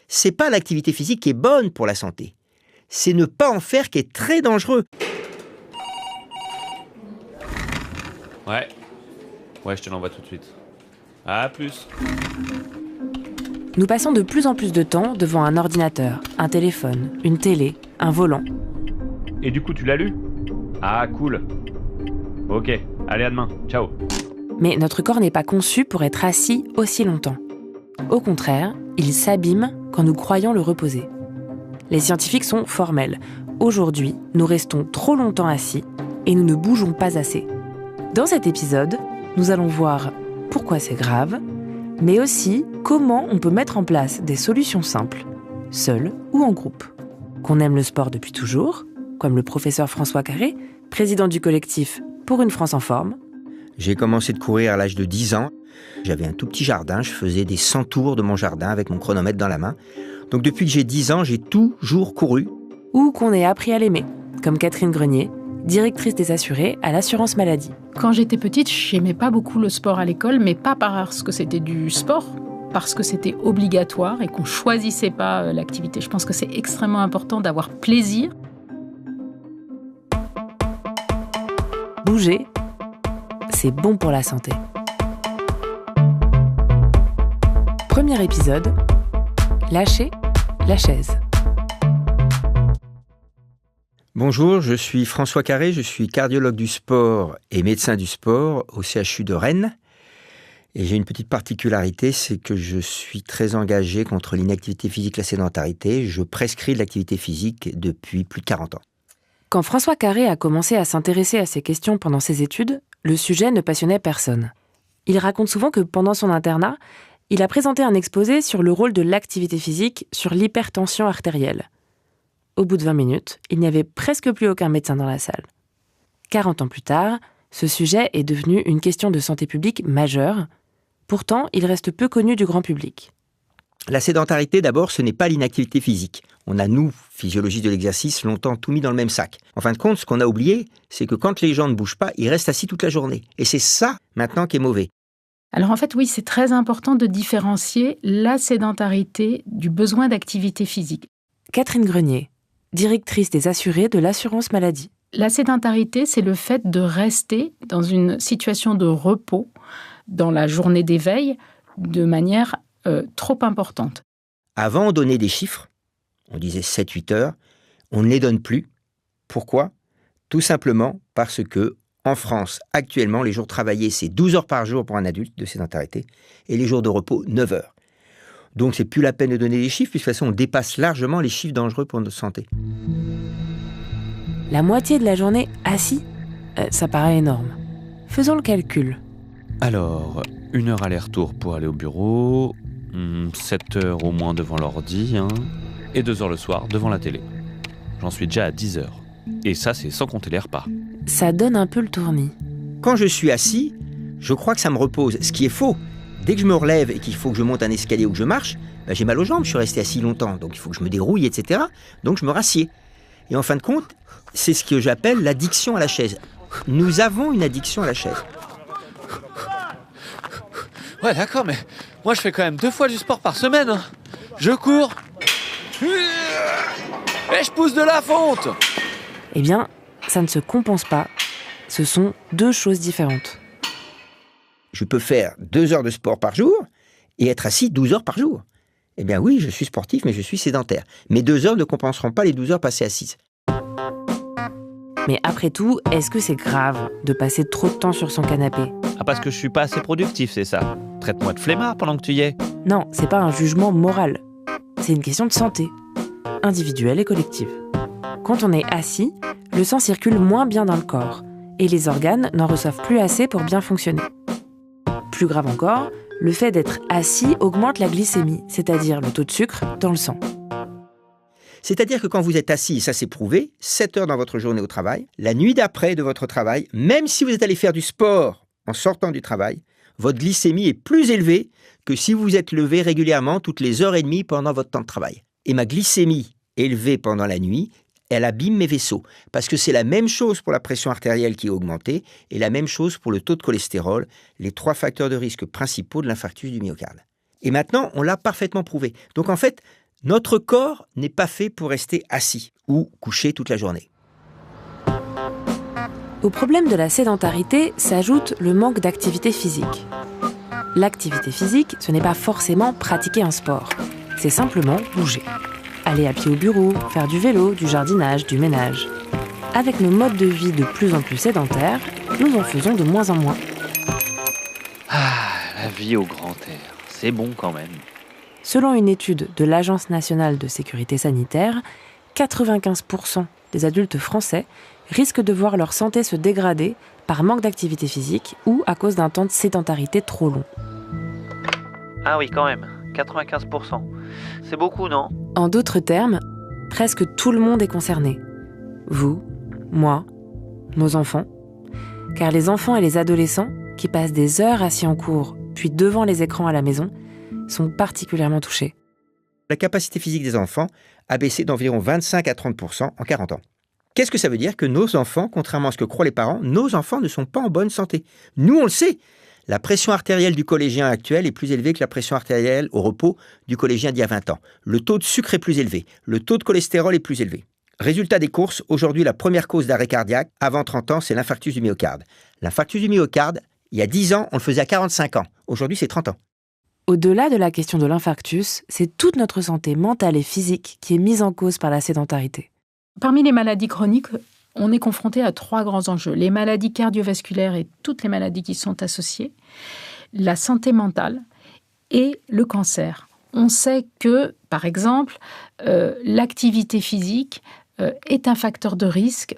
c'est pas l'activité physique qui est bonne pour la santé. C'est ne pas en faire qui est très dangereux. Ouais, je te l'envoie tout de suite. À plus. Nous passons de plus en plus de temps devant un ordinateur, un téléphone, une télé, un volant. Et du coup, tu l'as lu ? Ah, cool. Ok, allez, à demain. Ciao. Mais notre corps n'est pas conçu pour être assis aussi longtemps. Au contraire, il s'abîme quand nous croyons le reposer. Les scientifiques sont formels. Aujourd'hui, nous restons trop longtemps assis et nous ne bougeons pas assez. Dans cet épisode, nous allons voir pourquoi c'est grave, mais aussi comment on peut mettre en place des solutions simples, seul ou en groupe. Qu'on aime le sport depuis toujours, comme le professeur François Carré, président du collectif Pour une France en forme. J'ai commencé de courir à l'âge de 10 ans. J'avais un tout petit jardin, je faisais des 100 tours de mon jardin avec mon chronomètre dans la main. Donc depuis que j'ai 10 ans, j'ai toujours couru. Ou qu'on ait appris à l'aimer, comme Catherine Grenier, directrice des assurés à l'assurance maladie. Quand j'étais petite, j'aimais pas beaucoup le sport à l'école, mais pas parce que c'était du sport, parce que c'était obligatoire et qu'on choisissait pas l'activité. Je pense que c'est extrêmement important d'avoir plaisir. Bouger, c'est bon pour la santé. Premier épisode, lâcher la chaise. Bonjour, je suis François Carré, je suis cardiologue du sport et médecin du sport au CHU de Rennes. Et j'ai une petite particularité, c'est que je suis très engagé contre l'inactivité physique et la sédentarité. Je prescris de l'activité physique depuis plus de 40 ans. Quand François Carré a commencé à s'intéresser à ces questions pendant ses études, le sujet ne passionnait personne. Il raconte souvent que pendant son internat, il a présenté un exposé sur le rôle de l'activité physique sur l'hypertension artérielle. Au bout de 20 minutes, il n'y avait presque plus aucun médecin dans la salle. 40 ans plus tard, ce sujet est devenu une question de santé publique majeure. Pourtant, il reste peu connu du grand public. La sédentarité, d'abord, ce n'est pas l'inactivité physique. On a, nous, physiologistes de l'exercice, longtemps tout mis dans le même sac. En fin de compte, ce qu'on a oublié, c'est que quand les gens ne bougent pas, ils restent assis toute la journée. Et c'est ça, maintenant, qui est mauvais. Alors en fait, oui, c'est très important de différencier la sédentarité du besoin d'activité physique. Catherine Grenier, directrice des assurés de l'assurance maladie. La sédentarité, c'est le fait de rester dans une situation de repos dans la journée d'éveil de manière trop importante. Avant, on donnait des chiffres, on disait 7-8 heures, on ne les donne plus. Pourquoi ? Tout simplement parce que, en France, actuellement, les jours travaillés, c'est 12 heures par jour pour un adulte de sédentarité, et les jours de repos, 9 heures. Donc, c'est plus la peine de donner des chiffres, puisque de toute façon, on dépasse largement les chiffres dangereux pour notre santé. La moitié de la journée assis, ça paraît énorme. Faisons le calcul. Alors, 1 heure aller-retour pour aller au bureau, 7 heures au moins devant l'ordi, et 2 heures le soir devant la télé. J'en suis déjà à 10 heures. Et ça, c'est sans compter les repas. Ça donne un peu le tournis. Quand je suis assis, je crois que ça me repose, ce qui est faux. Dès que je me relève et qu'il faut que je monte un escalier ou que je marche, j'ai mal aux jambes, je suis resté assis longtemps, donc il faut que je me dérouille, etc. Donc je me rassieds. Et en fin de compte, c'est ce que j'appelle l'addiction à la chaise. Nous avons une addiction à la chaise. Ouais, d'accord, mais moi je fais quand même 2 fois du sport par semaine. Je cours. Et je pousse de la fonte. Eh bien, ça ne se compense pas. Ce sont 2 choses différentes. Je peux faire 2 heures de sport par jour et être assis 12 heures par jour. Eh bien oui, je suis sportif, mais je suis sédentaire. Mes 2 heures ne compenseront pas les 12 heures passées assises. Mais après tout, est-ce que c'est grave de passer trop de temps sur son canapé ? Ah, parce que je suis pas assez productif, c'est ça. Traite-moi de flemmard pendant que tu y es. Non, c'est pas un jugement moral. C'est une question de santé, individuelle et collective. Quand on est assis, le sang circule moins bien dans le corps et les organes n'en reçoivent plus assez pour bien fonctionner. Plus grave encore, le fait d'être assis augmente la glycémie, c'est-à-dire le taux de sucre dans le sang. C'est-à-dire que quand vous êtes assis, et ça c'est prouvé, 7 heures dans votre journée au travail, la nuit d'après de votre travail, même si vous êtes allé faire du sport en sortant du travail, votre glycémie est plus élevée que si vous vous êtes levé régulièrement toutes les heures et demie pendant votre temps de travail. Et ma glycémie élevée pendant la nuit, elle abîme mes vaisseaux. Parce que c'est la même chose pour la pression artérielle qui est augmentée et la même chose pour le taux de cholestérol, les 3 facteurs de risque principaux de l'infarctus du myocarde. Et maintenant, on l'a parfaitement prouvé. Donc en fait, Notre corps n'est pas fait pour rester assis ou couché toute la journée. Au problème de la sédentarité s'ajoute le manque d'activité physique. L'activité physique, ce n'est pas forcément pratiquer un sport. C'est simplement bouger. Aller à pied au bureau, faire du vélo, du jardinage, du ménage. Avec nos modes de vie de plus en plus sédentaires, nous en faisons de moins en moins. Ah, la vie au grand air, c'est bon quand même. Selon une étude de l'Agence nationale de sécurité sanitaire, 95% des adultes français risquent de voir leur santé se dégrader par manque d'activité physique ou à cause d'un temps de sédentarité trop long. Ah oui, quand même, 95%. C'est beaucoup, non ? En d'autres termes, presque tout le monde est concerné. Vous, moi, nos enfants. Car les enfants et les adolescents, qui passent des heures assis en cours, puis devant les écrans à la maison, sont particulièrement touchés. La capacité physique des enfants a baissé d'environ 25 à 30% en 40 ans. Qu'est-ce que ça veut dire ? Que nos enfants, contrairement à ce que croient les parents, nos enfants ne sont pas en bonne santé. Nous, on le sait. La pression artérielle du collégien actuel est plus élevée que la pression artérielle au repos du collégien d'il y a 20 ans. Le taux de sucre est plus élevé. Le taux de cholestérol est plus élevé. Résultat des courses, aujourd'hui, la première cause d'arrêt cardiaque, avant 30 ans, c'est l'infarctus du myocarde. L'infarctus du myocarde, il y a 10 ans, on le faisait à 45 ans. Aujourd'hui, c'est 30 ans. Au-delà de la question de l'infarctus, c'est toute notre santé mentale et physique qui est mise en cause par la sédentarité. Parmi les maladies chroniques, on est confronté à 3 grands enjeux. Les maladies cardiovasculaires et toutes les maladies qui sont associées, la santé mentale et le cancer. On sait que, par exemple, l'activité physique est un facteur de risque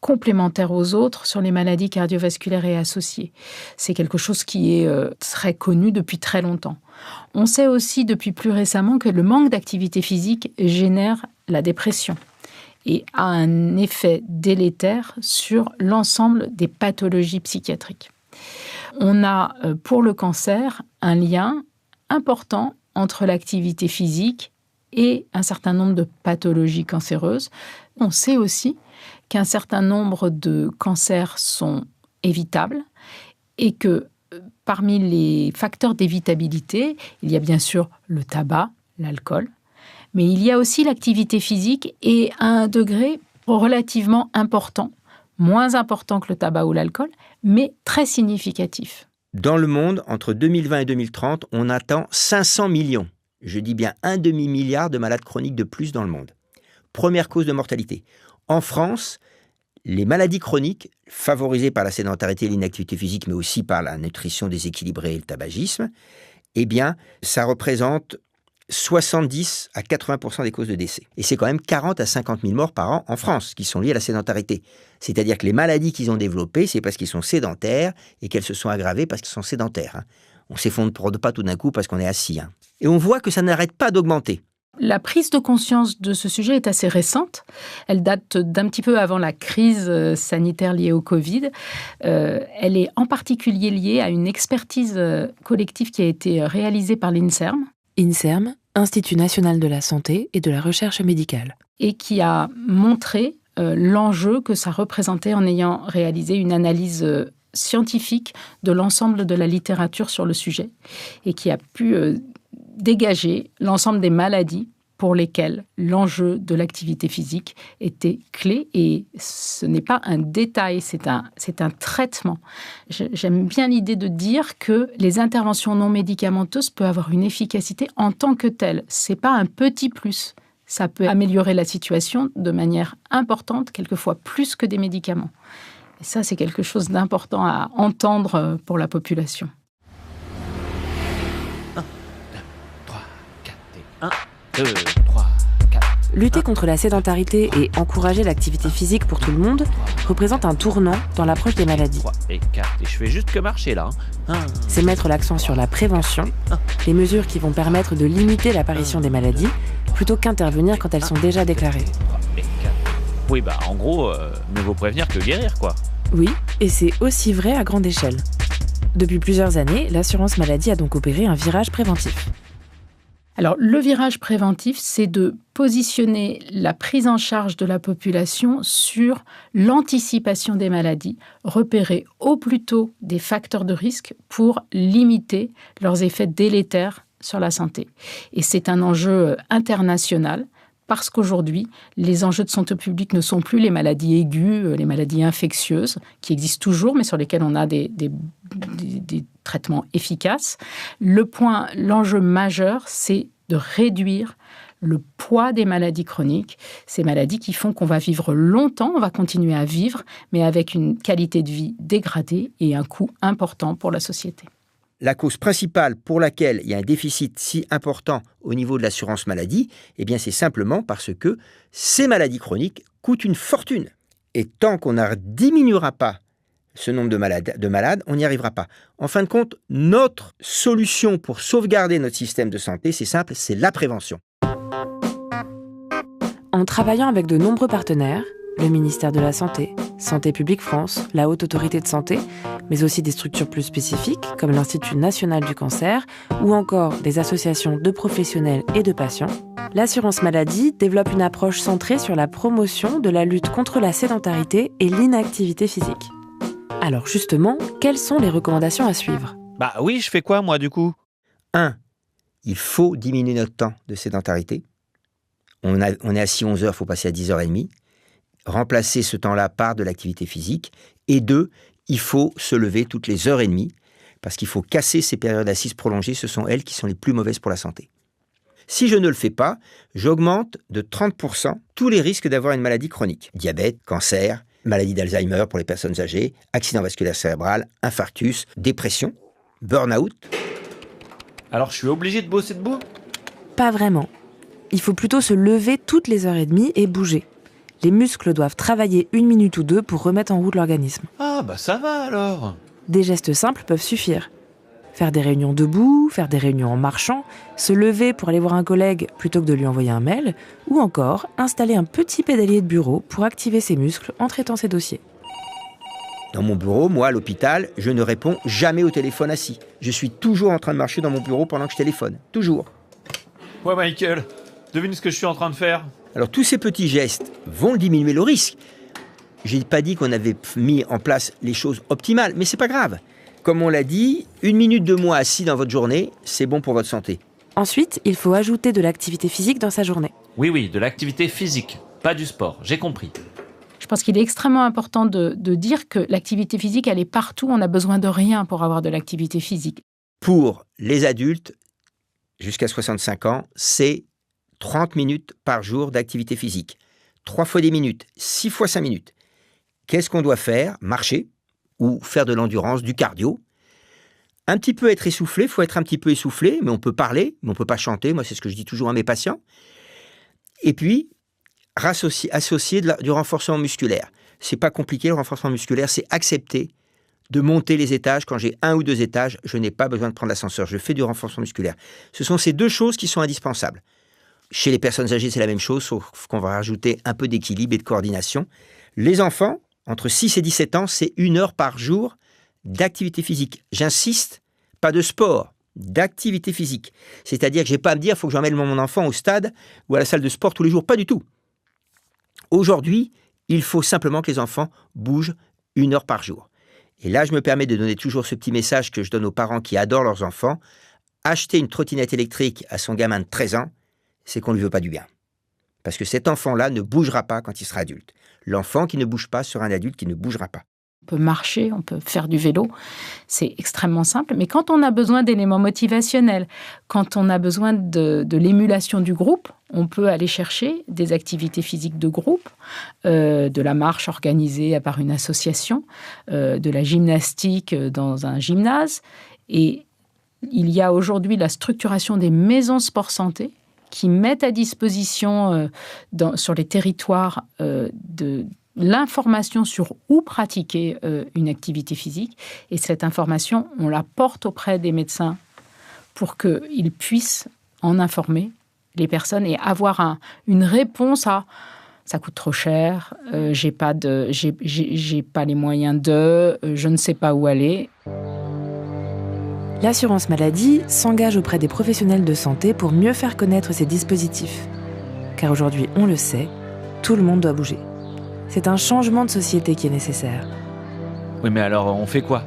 complémentaire aux autres sur les maladies cardiovasculaires et associées. C'est quelque chose qui est très connu depuis très longtemps. On sait aussi depuis plus récemment que le manque d'activité physique génère la dépression et a un effet délétère sur l'ensemble des pathologies psychiatriques. On a, pour le cancer, un lien important entre l'activité physique et un certain nombre de pathologies cancéreuses. On sait aussi qu'un certain nombre de cancers sont évitables et que parmi les facteurs d'évitabilité, il y a bien sûr le tabac, l'alcool, mais il y a aussi l'activité physique et à un degré relativement important, moins important que le tabac ou l'alcool, mais très significatif. Dans le monde, entre 2020 et 2030, on attend 500 millions, je dis bien un demi-milliard de malades chroniques de plus dans le monde. Première cause de mortalité. En France, les maladies chroniques, favorisées par la sédentarité et l'inactivité physique, mais aussi par la nutrition déséquilibrée et le tabagisme, eh bien, ça représente 70 à 80% des causes de décès. Et c'est quand même 40 à 50 000 morts par an en France qui sont liées à la sédentarité. C'est-à-dire que les maladies qu'ils ont développées, c'est parce qu'ils sont sédentaires et qu'elles se sont aggravées parce qu'ils sont sédentaires. On ne s'effondre pas tout d'un coup parce qu'on est assis. Et on voit que ça n'arrête pas d'augmenter. La prise de conscience de ce sujet est assez récente. Elle date d'un petit peu avant la crise sanitaire liée au Covid. Elle est en particulier liée à une expertise collective qui a été réalisée par l'INSERM. INSERM, Institut national de la santé et de la recherche médicale. Et qui a montré l'enjeu que ça représentait en ayant réalisé une analyse scientifique de l'ensemble de la littérature sur le sujet et qui a pu dégager l'ensemble des maladies pour lesquelles l'enjeu de l'activité physique était clé. Et ce n'est pas un détail, c'est un traitement. J'aime bien l'idée de dire que les interventions non médicamenteuses peuvent avoir une efficacité en tant que telle. Ce n'est pas un petit plus. Ça peut améliorer la situation de manière importante, quelquefois plus que des médicaments. Et ça, c'est quelque chose d'important à entendre pour la population. 1, 2, 3, 4. Lutter contre la sédentarité et encourager l'activité physique pour tout le monde représente un tournant dans l'approche des maladies. 3 et 4. Et je fais juste que marcher là. C'est mettre l'accent sur la prévention, les mesures qui vont permettre de limiter l'apparition des maladies, plutôt qu'intervenir quand elles sont déjà déclarées. 3 et 4. Oui, en gros, mieux vaut prévenir que guérir, quoi. Oui, et c'est aussi vrai à grande échelle. Depuis plusieurs années, l'assurance maladie a donc opéré un virage préventif. Alors, le virage préventif, c'est de positionner la prise en charge de la population sur l'anticipation des maladies, repérer au plus tôt des facteurs de risque pour limiter leurs effets délétères sur la santé. Et c'est un enjeu international parce qu'aujourd'hui, les enjeux de santé publique ne sont plus les maladies aiguës, les maladies infectieuses, qui existent toujours, mais sur lesquelles on a des traitements efficaces. L'enjeu majeur, c'est de réduire le poids des maladies chroniques, ces maladies qui font qu'on va vivre longtemps, on va continuer à vivre, mais avec une qualité de vie dégradée et un coût important pour la société. La cause principale pour laquelle il y a un déficit si important au niveau de l'assurance maladie, eh bien c'est simplement parce que ces maladies chroniques coûtent une fortune. Et tant qu'on ne diminuera pas ce nombre de malades, on n'y arrivera pas. En fin de compte, notre solution pour sauvegarder notre système de santé, c'est simple, c'est la prévention. En travaillant avec de nombreux partenaires, le ministère de la Santé, Santé publique France, la Haute Autorité de Santé, mais aussi des structures plus spécifiques comme l'Institut national du cancer ou encore des associations de professionnels et de patients, l'assurance maladie développe une approche centrée sur la promotion de la lutte contre la sédentarité et l'inactivité physique. Alors justement, quelles sont les recommandations à suivre ? Bah oui, je fais quoi moi du coup ? 1. Il faut diminuer notre temps de sédentarité. On est assis 11 heures, il faut passer à 10h30. Remplacer ce temps-là par de l'activité physique. Et 2, il faut se lever toutes les heures et demie parce qu'il faut casser ces périodes assises prolongées. Ce sont elles qui sont les plus mauvaises pour la santé. Si je ne le fais pas, j'augmente de 30% tous les risques d'avoir une maladie chronique. Diabète, cancer, maladie d'Alzheimer pour les personnes âgées, accident vasculaire cérébral, infarctus, dépression, burn-out. Alors je suis obligé de bosser debout ? Pas vraiment. Il faut plutôt se lever toutes les heures et demie et bouger. Les muscles doivent travailler 1 minute ou 2 pour remettre en route l'organisme. Ah bah ça va alors. Des gestes simples peuvent suffire. Faire des réunions debout, faire des réunions en marchant, se lever pour aller voir un collègue plutôt que de lui envoyer un mail, ou encore installer un petit pédalier de bureau pour activer ses muscles en traitant ses dossiers. Dans mon bureau, moi, à l'hôpital, je ne réponds jamais au téléphone assis. Je suis toujours en train de marcher dans mon bureau pendant que je téléphone. Toujours. Ouais Michael, devine ce que je suis en train de faire. Alors tous ces petits gestes vont diminuer le risque. Je n'ai pas dit qu'on avait mis en place les choses optimales, mais c'est pas grave. Comme on l'a dit, 1 minute de moins assis dans votre journée, c'est bon pour votre santé. Ensuite, il faut ajouter de l'activité physique dans sa journée. Oui, de l'activité physique, pas du sport, j'ai compris. Je pense qu'il est extrêmement important de dire que l'activité physique, elle est partout. On n'a besoin de rien pour avoir de l'activité physique. Pour les adultes, jusqu'à 65 ans, c'est 30 minutes par jour d'activité physique. 3 fois 10 minutes, 6 fois 5 minutes. Qu'est-ce qu'on doit faire ? Marcher ou faire de l'endurance, du cardio. Un petit peu être essoufflé, il faut être un petit peu essoufflé, mais on peut parler, mais on ne peut pas chanter. Moi, c'est ce que je dis toujours à mes patients. Et puis, associer du renforcement musculaire. C'est pas compliqué, le renforcement musculaire, c'est accepter de monter les étages. Quand j'ai 1 ou 2 étages, je n'ai pas besoin de prendre l'ascenseur. Je fais du renforcement musculaire. Ce sont ces 2 choses qui sont indispensables. Chez les personnes âgées, c'est la même chose, sauf qu'on va rajouter un peu d'équilibre et de coordination. Les enfants, entre 6 et 17 ans, c'est 1 heure par jour d'activité physique. J'insiste, pas de sport, d'activité physique. C'est-à-dire que je n'ai pas à me dire, il faut que j'emmène mon enfant au stade ou à la salle de sport tous les jours. Pas du tout. Aujourd'hui, il faut simplement que les enfants bougent 1 heure par jour. Et là, je me permets de donner toujours ce petit message que je donne aux parents qui adorent leurs enfants. Acheter une trottinette électrique à son gamin de 13 ans, c'est qu'on ne lui veut pas du bien. Parce que cet enfant-là ne bougera pas quand il sera adulte. L'enfant qui ne bouge pas sera un adulte qui ne bougera pas. On peut marcher, on peut faire du vélo. C'est extrêmement simple. Mais quand on a besoin d'éléments motivationnels, quand on a besoin de l'émulation du groupe, on peut aller chercher des activités physiques de groupe, de la marche organisée par une association, de la gymnastique dans un gymnase. Et il y a aujourd'hui la structuration des maisons sport santé qui mettent à disposition sur les territoires de l'information sur où pratiquer une activité physique. Et cette information, on la porte auprès des médecins pour qu'ils puissent en informer les personnes et avoir une réponse à « ça coûte trop cher, j'ai pas les moyens je ne sais pas où aller ». L'assurance maladie s'engage auprès des professionnels de santé pour mieux faire connaître ces dispositifs. Car aujourd'hui, on le sait, tout le monde doit bouger. C'est un changement de société qui est nécessaire. Oui, mais alors on fait quoi ?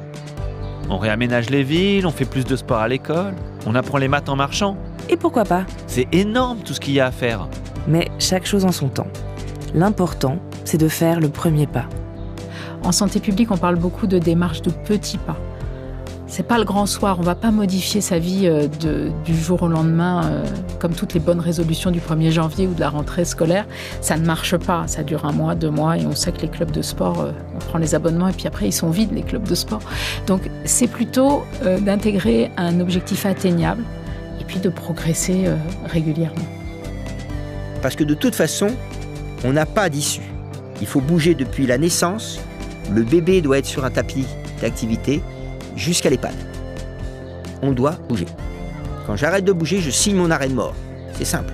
On réaménage les villes, on fait plus de sport à l'école ? On apprend les maths en marchant. Et pourquoi pas ? C'est énorme tout ce qu'il y a à faire. Mais chaque chose en son temps. L'important, c'est de faire le premier pas. En santé publique, on parle beaucoup de démarche de petits pas. C'est pas le grand soir, on va pas modifier sa vie du jour au lendemain, comme toutes les bonnes résolutions du 1er janvier ou de la rentrée scolaire. Ça ne marche pas, ça dure 1 mois, 2 mois, et on sait que les clubs de sport, on prend les abonnements et puis après ils sont vides, les clubs de sport. Donc c'est plutôt d'intégrer un objectif atteignable et puis de progresser régulièrement. Parce que de toute façon, on n'a pas d'issue. Il faut bouger depuis la naissance, le bébé doit être sur un tapis d'activité, jusqu'à l'EHPAD. On doit bouger. Quand j'arrête de bouger, je signe mon arrêt de mort. C'est simple.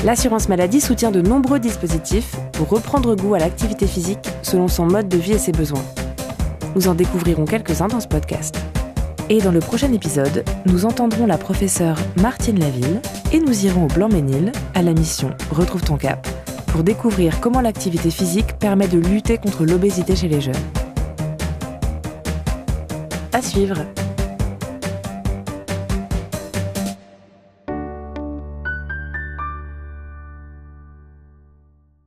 L'assurance maladie soutient de nombreux dispositifs pour reprendre goût à l'activité physique selon son mode de vie et ses besoins. Nous en découvrirons quelques-uns dans ce podcast. Et dans le prochain épisode, nous entendrons la professeure Martine Laville et nous irons au Blanc-Ménil à la mission Retrouve ton cap pour découvrir comment l'activité physique permet de lutter contre l'obésité chez les jeunes. À suivre!